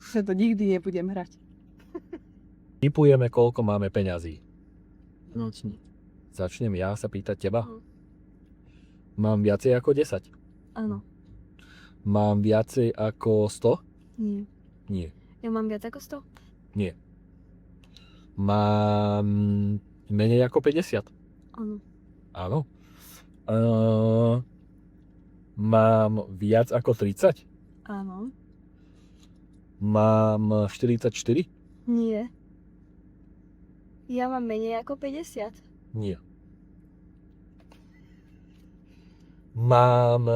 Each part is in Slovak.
Sa to nikdy nebudem hrať. Tipujeme, koľko máme peňazí. Nočný. Začnem ja sa pýtať teba. No. Mám viacej ako 10? Áno. Mám viacej ako 100? Nie. Nie. Ja mám viac ako 100? Nie. Mám menej ako 50? Áno. Áno. Mám viac ako 30? Áno. Mám 44? Nie. Ja mám menej ako 50. Nie. Mám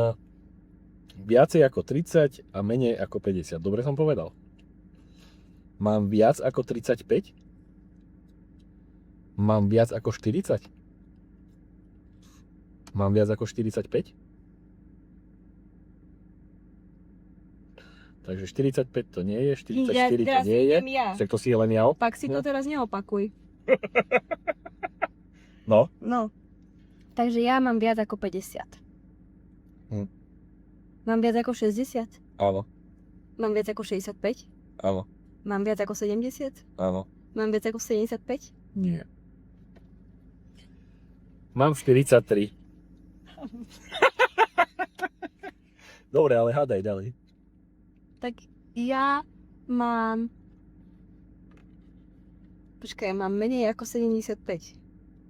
viacej ako 30 a menej ako 50. Dobre som povedal. Mám viac ako 35? Mám viac ako 40? Mám viac ako 45? Takže 45 to nie je, 44 to teraz nie je. idem ja. Však to si je len ja. Pak si to No. teraz neopakuj. No. No. Takže ja mám viac ako 50. Hm. Mám viac ako 60. Áno, Mám viac ako 65. áno, Mám viac ako 70. áno. Mám viac ako 75. Nie. Mám 43. Dobre, ale hádaj ďalej. Tak ja mám... Počkaj, ja mám menej ako 75.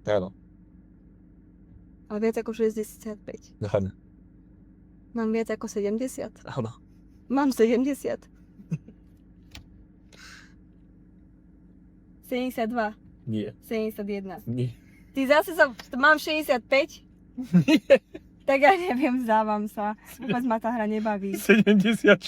Áno. Ale viac ako 65. Áno. Mám viac ako 70. Áno. Mám 70. 72. Nie. 71. Nie. Ty zase mám 65? Tak ja neviem, vzdávam sa. Vôbec ma tá hra nebaví. 74.